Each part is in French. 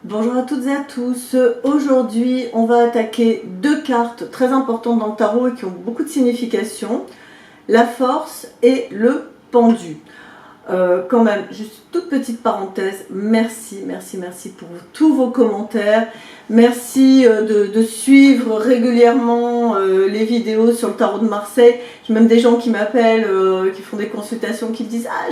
Bonjour à toutes et à tous. Aujourd'hui, on va attaquer deux cartes très importantes dans le tarot et qui ont beaucoup de signification. La force et le pendu. Quand même, juste toute petite parenthèse, merci pour tous vos commentaires. Merci de suivre régulièrement les vidéos sur le tarot de Marseille. J'ai même des gens qui m'appellent, qui font des consultations, qui me disent « Ah,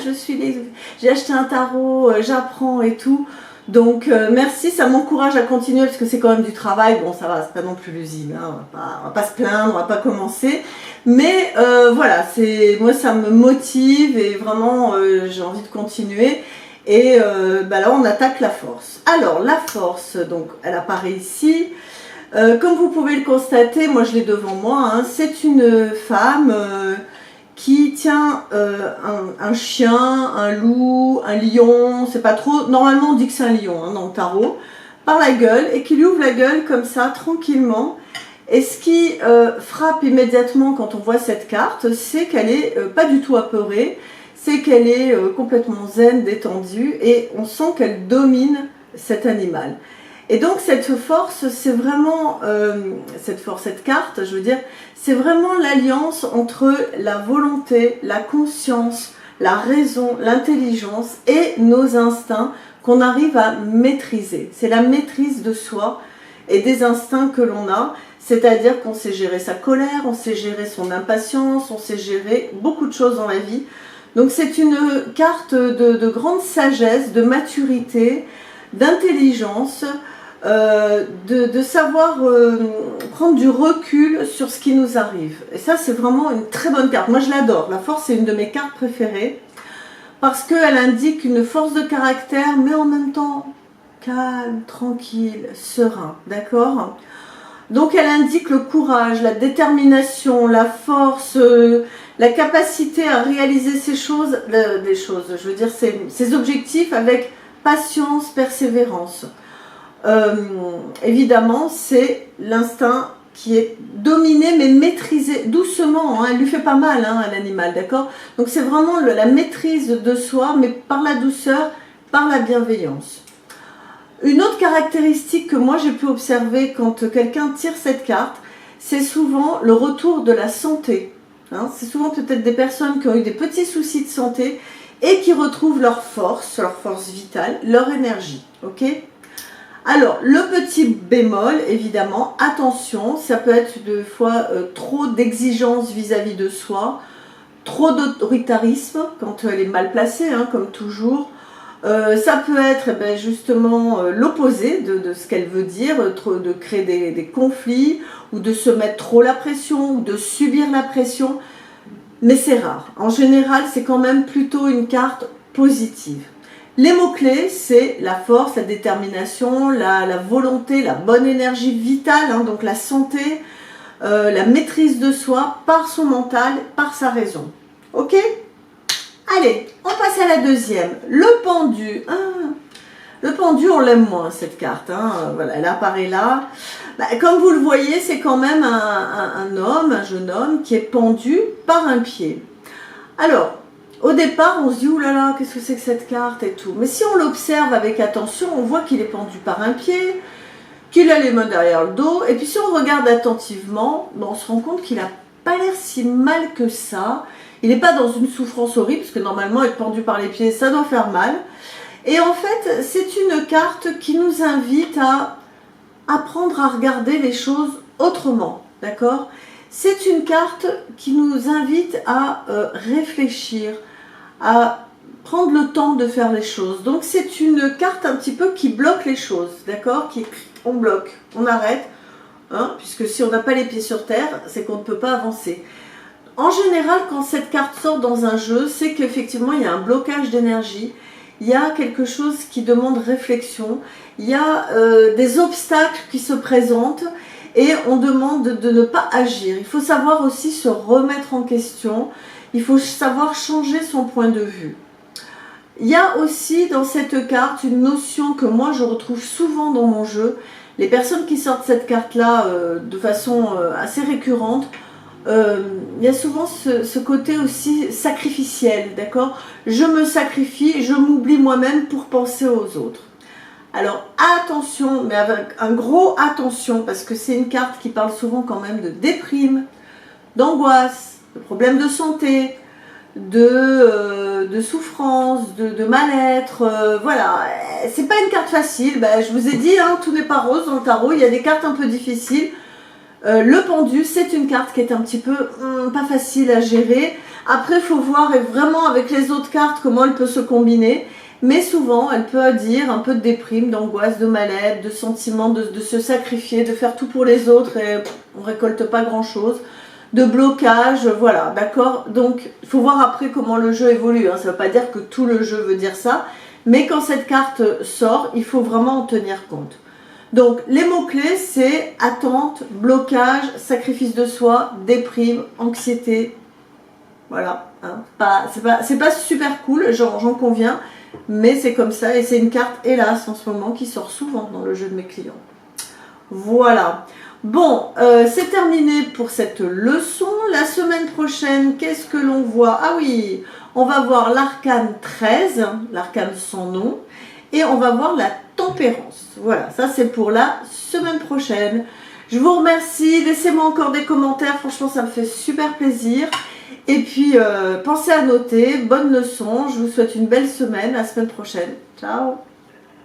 j'ai acheté un tarot, j'apprends et tout ». Donc merci, ça m'encourage à continuer parce que c'est quand même du travail. Bon, ça va, c'est pas non plus l'usine, hein, on va pas se plaindre, on va pas commencer. Mais voilà, moi ça me motive et vraiment j'ai envie de continuer. Et là on attaque la force. Alors la force, donc elle apparaît ici. Comme vous pouvez le constater, moi je l'ai devant moi, hein, c'est une femme qui tient un chien, un loup, un lion, c'est pas trop, normalement on dit que c'est un lion hein, dans le tarot, par la gueule, et qui lui ouvre la gueule comme ça, tranquillement. Et ce qui frappe immédiatement quand on voit cette carte, c'est qu'elle est pas du tout apeurée, c'est qu'elle est complètement zen, détendue, et on sent qu'elle domine cet animal. Et donc cette force, c'est vraiment, cette carte, je veux dire, c'est vraiment l'alliance entre la volonté, la conscience, la raison, l'intelligence et nos instincts qu'on arrive à maîtriser. C'est la maîtrise de soi et des instincts que l'on a, c'est-à-dire qu'on sait gérer sa colère, on sait gérer son impatience, on sait gérer beaucoup de choses dans la vie. Donc c'est une carte de grande sagesse, de maturité, d'intelligence, de savoir prendre du recul sur ce qui nous arrive. Et ça, c'est vraiment une très bonne carte. Moi, je l'adore. La force, c'est une de mes cartes préférées parce qu'elle indique une force de caractère, mais en même temps calme, tranquille, serein. D'accord ? Donc, elle indique le courage, la détermination, la force, la capacité à réaliser je veux dire, ses objectifs avec patience, persévérance. Évidemment, c'est l'instinct qui est dominé mais maîtrisé doucement, hein, elle lui fait pas mal hein, à l'animal, d'accord? Donc c'est vraiment la maîtrise de soi, mais par la douceur, par la bienveillance. Une autre caractéristique que moi j'ai pu observer quand quelqu'un tire cette carte, c'est souvent le retour de la santé. Hein, c'est souvent peut-être des personnes qui ont eu des petits soucis de santé et qui retrouvent leur force vitale, leur énergie, ok? Alors, le petit bémol, évidemment, attention, ça peut être des fois trop d'exigence vis-à-vis de soi, trop d'autoritarisme quand elle est mal placée, hein, comme toujours. Ça peut être justement l'opposé de ce qu'elle veut dire, de créer des conflits, ou de se mettre trop la pression, ou de subir la pression, mais c'est rare. En général, c'est quand même plutôt une carte positive. Les mots-clés, c'est la force, la détermination, la volonté, la bonne énergie vitale, hein, donc la santé, la maîtrise de soi par son mental, par sa raison. Ok ? Allez, on passe à la deuxième. Le pendu. Le pendu, on l'aime moins cette carte. Hein. Voilà, elle apparaît là. Comme vous le voyez, c'est quand même un jeune homme qui est pendu par un pied. Alors, au départ, on se dit, oulala, qu'est-ce que c'est que cette carte et tout. Mais si on l'observe avec attention, on voit qu'il est pendu par un pied, qu'il a les mains derrière le dos. Et puis si on regarde attentivement, on se rend compte qu'il n'a pas l'air si mal que ça. Il n'est pas dans une souffrance horrible, parce que normalement, être pendu par les pieds, ça doit faire mal. Et en fait, c'est une carte qui nous invite à apprendre à regarder les choses autrement. D'accord ? C'est une carte qui nous invite à réfléchir, à prendre le temps de faire les choses. Donc c'est une carte un petit peu qui bloque les choses, d'accord ? On bloque, on arrête, hein, puisque si on n'a pas les pieds sur terre, c'est qu'on ne peut pas avancer. En général, quand cette carte sort dans un jeu, c'est qu'effectivement il y a un blocage d'énergie, il y a quelque chose qui demande réflexion, il y a des obstacles qui se présentent et on demande de ne pas agir. Il faut savoir aussi se remettre en question, il faut savoir changer son point de vue. Il y a aussi dans cette carte une notion que moi je retrouve souvent dans mon jeu. Les personnes qui sortent cette carte-là de façon assez récurrente, il y a souvent ce côté aussi sacrificiel, d'accord ? Je me sacrifie, je m'oublie moi-même pour penser aux autres. Alors attention, mais avec un gros attention, parce que c'est une carte qui parle souvent quand même de déprime, d'angoisse, de problèmes de santé, de souffrance, de mal-être, voilà. C'est pas une carte facile, ben, je vous ai dit, hein, tout n'est pas rose dans le tarot, il y a des cartes un peu difficiles. Le pendu, c'est une carte qui est un petit peu pas facile à gérer. Après, il faut voir vraiment avec les autres cartes comment elle peut se combiner. Mais souvent, elle peut dire un peu de déprime, d'angoisse, de mal-être, de sentiment de se sacrifier, de faire tout pour les autres et on récolte pas grand-chose. De blocage, voilà, d'accord. Donc, il faut voir après comment le jeu évolue. Hein. Ça ne veut pas dire que tout le jeu veut dire ça. Mais quand cette carte sort, il faut vraiment en tenir compte. Donc, les mots-clés, c'est attente, blocage, sacrifice de soi, déprime, anxiété. Voilà. Hein. C'est pas super cool, j'en conviens. Mais c'est comme ça et c'est une carte, hélas, en ce moment qui sort souvent dans le jeu de mes clients. Voilà. Bon, c'est terminé pour cette leçon. La semaine prochaine, qu'est-ce que l'on voit? Ah oui, on va voir l'arcane 13, l'arcane sans nom, et on va voir la tempérance. Voilà, ça c'est pour la semaine prochaine. Je vous remercie, laissez-moi encore des commentaires, franchement ça me fait super plaisir. Et puis, pensez à noter, bonne leçon, je vous souhaite une belle semaine, à la semaine prochaine. Ciao!